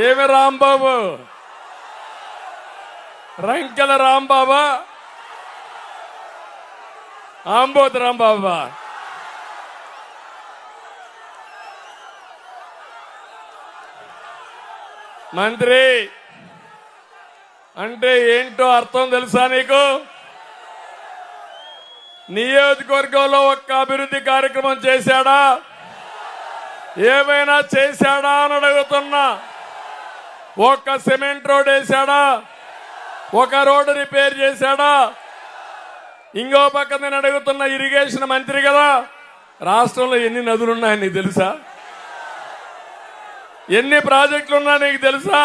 ఏమి రాంబాబు, రంకెల రాంబాబా, ఆంబోతు రాంబాబా? మంత్రి అంటే ఏంటో అర్థం తెలుసా నీకు? నియోజకవర్గంలో ఒక్క అభివృద్ధి కార్యక్రమం చేశాడా? ఏమైనా చేశాడా అని అడుగుతున్నా. ఒక్క సిమెంట్ రోడ్ వేశాడా? ఒక రోడ్డు రిపేర్ చేశాడా? ఇంకో పక్క నేను అడుగుతున్న, ఇరిగేషన్ మంత్రి కదా, రాష్ట్రంలో ఎన్ని నదులున్నాయని నీకు తెలుసా? ఎన్ని ప్రాజెక్టులు ఉన్నా నీకు తెలుసా?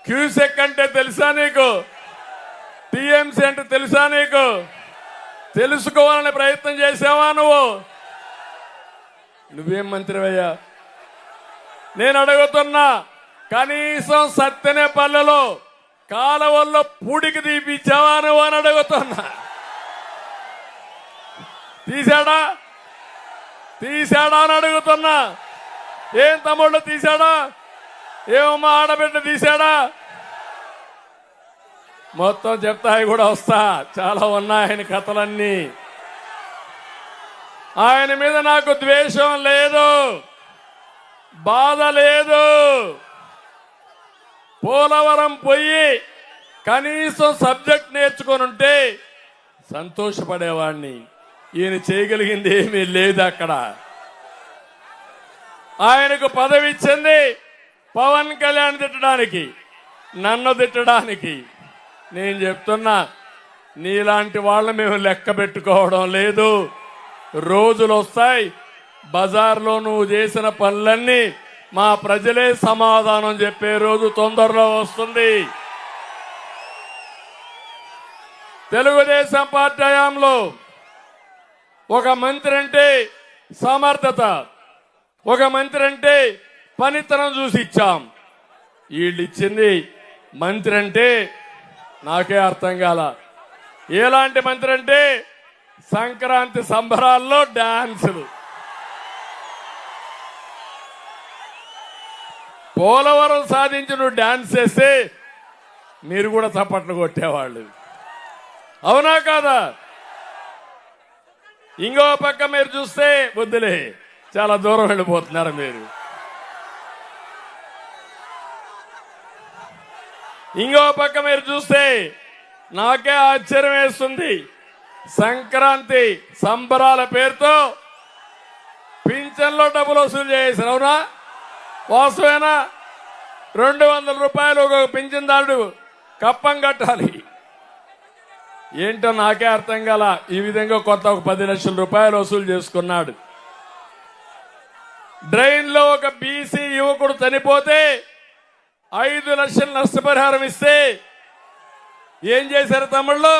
క్యూసెక్ అంటే తెలుసా నీకు? టీఎంసీ అంటే తెలుసా నీకు? తెలుసుకోవాలని ప్రయత్నం చేసావా నువ్వు? నువ్వేం మంత్రివయ్యా? నేను అడుగుతున్నా, కనీసం సత్తెనేపల్లెలో కాలువల్లో పూడికి తీపిచ్చావా నువ్వు అని అడుగుతున్నా. తీశాడా అని అడుగుతున్నా. ఏం తమ్ముళ్ళు తీశాడా? ఏమమ్మా ఆడబిడ్డ తీశాడా? మొత్తం చెప్తాయి కూడా వస్తా, చాలా ఉన్నాయని కథలన్నీ. ఆయన మీద నాకు ద్వేషం లేదు, బాధ లేదు. పోలవరం పోయి కనీసం సబ్జెక్ట్ నేర్చుకొని ఉంటే సంతోషపడేవాడిని. ఈయన చేయగలిగింది ఏమీ లేదు అక్కడ. ఆయనకు పదవి ఇచ్చింది పవన్ కళ్యాణ్ తిట్టడానికి, నన్ను తిట్టడానికి. నేను చెప్తున్నా, నీలాంటి వాళ్ళని మేము లెక్క పెట్టుకోవడం లేదు. రోజులు వస్తాయి, బజార్లో నువ్వు చేసిన పనులన్నీ మా ప్రజలే సమాధానం చెప్పే రోజు తొందరలో వస్తుంది. తెలుగుదేశం పార్టీ హయాంలో ఒక మంత్రి అంటే సమర్థత, ఒక మంత్రి అంటే పనితనం చూసి ఇచ్చాం. వీళ్ళు ఇచ్చింది మంత్రి అంటే నాకే అర్థం కాల. ఎలాంటి మంత్రి అంటే సంక్రాంతి సంబరాల్లో డాన్సులు. పోలవరం సాధించి నువ్వు డాన్స్ చేస్తే మీరు కూడా చప్పట్లు కొట్టేవాళ్ళు, అవునా కాదా? ఇంకో పక్క మీరు చూస్తే వద్దులే, చాలా దూరం వెళ్ళిపోతున్నారు మీరు. ఇంకో పక్క మీరు చూస్తే నాకే ఆశ్చర్యం వేస్తుంది. సంక్రాంతి సంబరాల పేరుతో పింఛన్లో డబ్బులు వసూలు చేశారు, అవునా? వాస్తవేనా? 200 రూపాయలు ఒక పింఛన్దారుడు కప్పం కట్టాలి. ఏంటో నాకే అర్థం కాల. ఈ విధంగా కొత్త ఒక 10 లక్షల రూపాయలు వసూలు చేసుకున్నాడు. డ్రైన్లో ఒక బీసీ యువకుడు చనిపోతే 5 లక్షలు నష్టపరిహారం ఇస్తే ఏం చేశారు తమ్ముళ్ళు?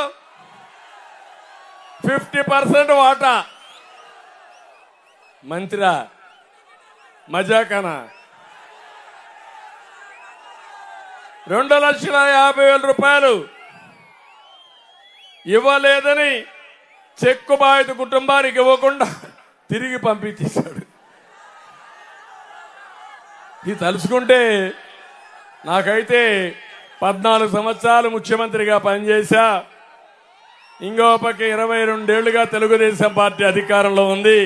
50% వాటా. మంత్రా మజాకనా? 2,50,000 రూపాయలు ఇవ్వలేదని చెక్కు బాధిత కుటుంబానికి ఇవ్వకుండా తిరిగి పంపించేశాడు. ఇది తలుచుకుంటే నాకైతే 14 సంవత్సరాలు ముఖ్యమంత్రిగా పనిచేశా. ఇంకో పక్క 22 ఏళ్లుగా తెలుగుదేశం పార్టీ అధికారంలో ఉంది.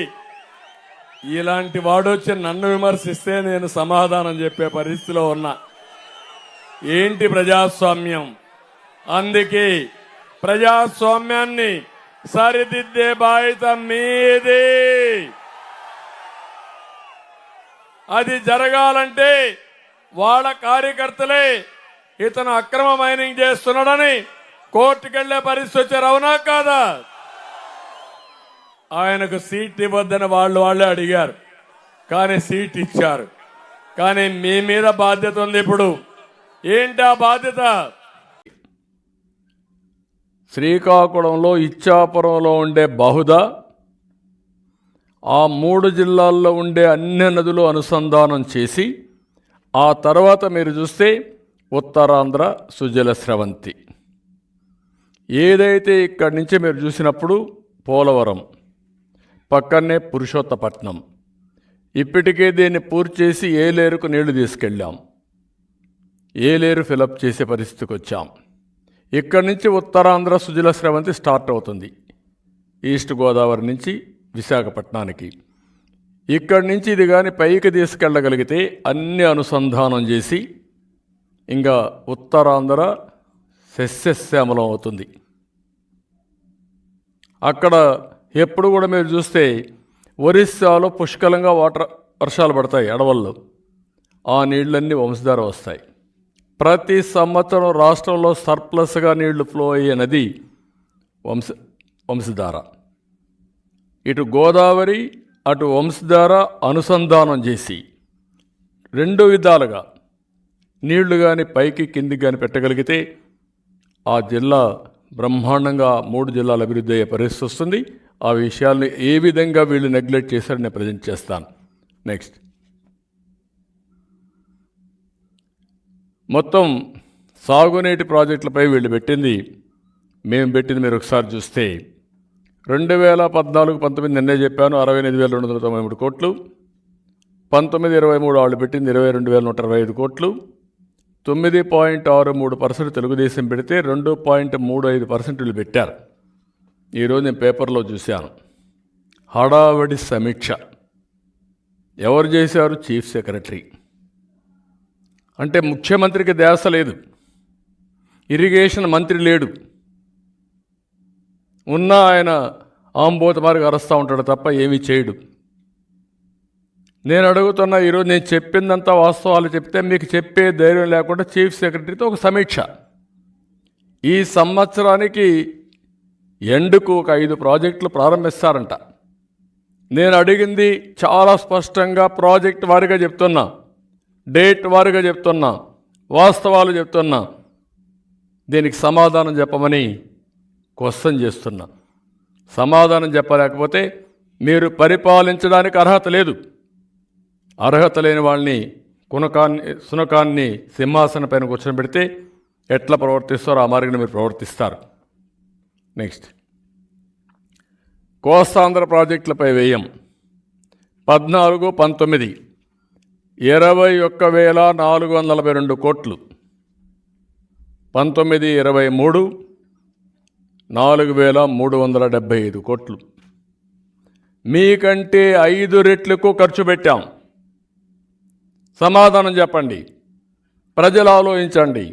ఇలాంటి వాడొచ్చి నన్ను విమర్శిస్తే నేను సమాధానం చెప్పే పరిస్థితిలో ఉన్నా. ఏంటి ప్రజాస్వామ్యం? అందుకే ప్రజాస్వామ్యాన్ని సరిదిద్దే బాధ్యత మీది. అది జరగాలంటే వాళ్ళ కార్యకర్తలే ఇతను అక్రమ మైనింగ్ చేస్తున్నాడని కోర్టుకెళ్లే పరిస్థితి వచ్చారు, అవునా కాదా? ఆయనకు సీట్ ఇవ్వద్దని వాళ్ళే అడిగారు, కానీ సీట్ ఇచ్చారు. కానీ మీ మీద బాధ్యత ఉంది. ఇప్పుడు ఏంటి ఆ బాధ్యత? శ్రీకాకుళంలో ఇచ్చాపురంలో ఉండే బహుదా, ఆ 3 జిల్లాల్లో ఉండే అన్ని నదులు అనుసంధానం చేసి, ఆ తర్వాత మీరు చూస్తే ఉత్తరాంధ్ర సుజల స్రవంతి. ఏదైతే ఇక్కడి నుంచి మీరు చూసినప్పుడు పోలవరం, పక్కనే పురుషోత్తపట్నం, ఇప్పటికే దీన్ని పూర్తి చేసి ఏలేరుకు నీళ్లు తీసుకెళ్ళాం. ఏలేరు ఫిలప్ చేసే పరిస్థితికి వచ్చాం. ఇక్కడి నుంచి ఉత్తరాంధ్ర సుజల స్రవంతి స్టార్ట్ అవుతుంది, ఈస్ట్ గోదావరి నుంచి విశాఖపట్నానికి. ఇక్కడి నుంచి ఇది కానీ పైకి తీసుకెళ్ళగలిగితే అన్ని అనుసంధానం చేసి ఇంకా ఉత్తరాంధ్ర సస్యశ్యామలం అవుతుంది. అక్కడ ఎప్పుడు కూడా మీరు చూస్తే ఒరిస్సాలో పుష్కలంగా వర్షాలు పడతాయి అడవుల్లో, ఆ నీళ్ళన్నీ వంశధార వస్తాయి. ప్రతి సంవత్సరం రాష్ట్రంలో సర్ప్లస్గా నీళ్లు ఫ్లో అయ్యే నది వంశధార. ఇటు గోదావరి అటు వంశధార అనుసంధానం చేసి రెండు విధాలుగా నీళ్లు కానీ పైకి కిందికి కానీ పెట్టగలిగితే ఆ జిల్లా బ్రహ్మాండంగా 3 జిల్లాలు అభివృద్ధి అయ్యే పరిస్థితి వస్తుంది. ఆ విషయాల్ని ఏ విధంగా వీళ్ళు నెగ్లెక్ట్ చేశారని నేను ప్రజెంట్ చేస్తాను. నెక్స్ట్, మొత్తం సాగునీటి ప్రాజెక్టులపై వీళ్ళు పెట్టింది, మేము పెట్టింది మీరు ఒకసారి చూస్తే 2014-19 నిన్నే చెప్పాను 68,293 కోట్లు, 19-23 వాళ్ళు పెట్టింది 22,125 కోట్లు, 9.63% తెలుగుదేశం పెడితే 2.35% వీళ్ళు పెట్టారు. ఈరోజు నేను పేపర్లో చూశాను, హడావడి సమీక్ష ఎవరు చేశారు? Chief secretary. అంటే ముఖ్యమంత్రికి ధ్యాస లేదు, ఇరిగేషన్ మంత్రి లేడు, ఉన్నా ఆయన ఆంబోతమారికి అరుస్తూ ఉంటాడు తప్ప ఏమీ చేయడు. నేను అడుగుతున్నా, ఈరోజు నేను చెప్పిందంతా వాస్తవాలు చెప్తే మీకు చెప్పే ధైర్యం లేకుండా చీఫ్ సెక్రటరీతో ఒక సమీక్ష. ఈ సంవత్సరానికి ఎండుకు ఒక 5 ప్రాజెక్టులు ప్రారంభిస్తారంట. నేను అడిగింది చాలా స్పష్టంగా ప్రాజెక్ట్ వారిగా చెప్తున్నా, డేట్ వారిగా చెప్తున్నా, వాస్తవాలు చెప్తున్నా. దీనికి సమాధానం చెప్పమని క్వశ్చన్ చేస్తున్నా. సమాధానం చెప్పలేకపోతే మీరు పరిపాలించడానికి అర్హత లేదు. అర్హత లేని వాళ్ళని సునకాన్ని సింహాసనం పైన కూర్చొని పెడితే ఎట్లా ప్రవర్తిస్తారో ఆ మార్గంలో మీరు ప్రవర్తిస్తారు. నెక్స్ట్, కోస్తాంధ్ర ప్రాజెక్టులపై వ్యయం 14-19 21,442 కోట్లు, 19-23 4,375 కోట్లు. మీకంటే 5 రెట్లకు ఖర్చు పెట్టాం. సమాధానం చెప్పండి, ప్రజలు ఆలోచించండి.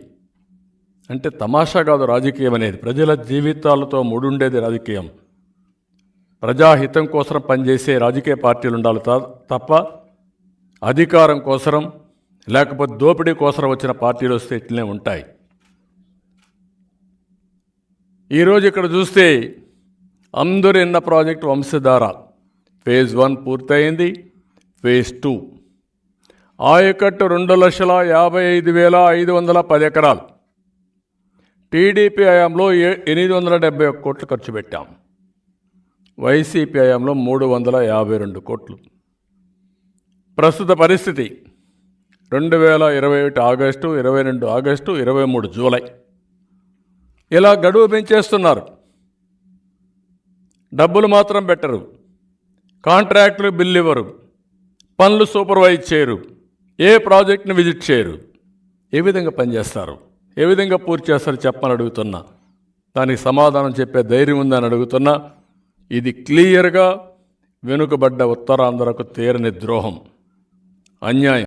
అంటే తమాషా కాదు రాజకీయం అనేది, ప్రజల జీవితాలతో ముడుండేది రాజకీయం. ప్రజాహితం కోసం పనిచేసే రాజకీయ పార్టీలు ఉండాలి తప్ప అధికారం కోసరం లేకపోతే దోపిడీ కోసం వచ్చిన పార్టీలు వస్తే ఇట్లనే ఉంటాయి. ఈరోజు ఇక్కడ చూస్తే అందరూ ఎన్న ప్రాజెక్టు వంశధార ఫేజ్ 1 పూర్తయింది, ఫేజ్ 2 ఆయకట్టు 2,55,510 ఎకరాలు. టీడీపీ హయాంలో 871 కోట్లు ఖర్చు పెట్టాం, వైసీపీ హయాంలో 352 కోట్లు. ప్రస్తుత పరిస్థితి 2021 ఆగస్టు, 22 ఆగస్టు, 23 జూలై ఇలా గడువు పెంచేస్తున్నారు. డబ్బులు మాత్రం పెట్టరు, కాంట్రాక్టులు బిల్లు ఇవ్వరు, పనులు సూపర్వైజ్ చేయరు, ఏ ప్రాజెక్ట్ని విజిట్ చేయరు. ఏ విధంగా పనిచేస్తారు, ఏ విధంగా పూర్తి చేస్తారు చెప్పని అడుగుతున్నా. దానికి సమాధానం చెప్పే ధైర్యం ఉందని అడుగుతున్నా. ఇది క్లియర్గా వెనుకబడ్డ ఉత్తరాంధ్రకు తీరని ద్రోహం, అన్యాయం.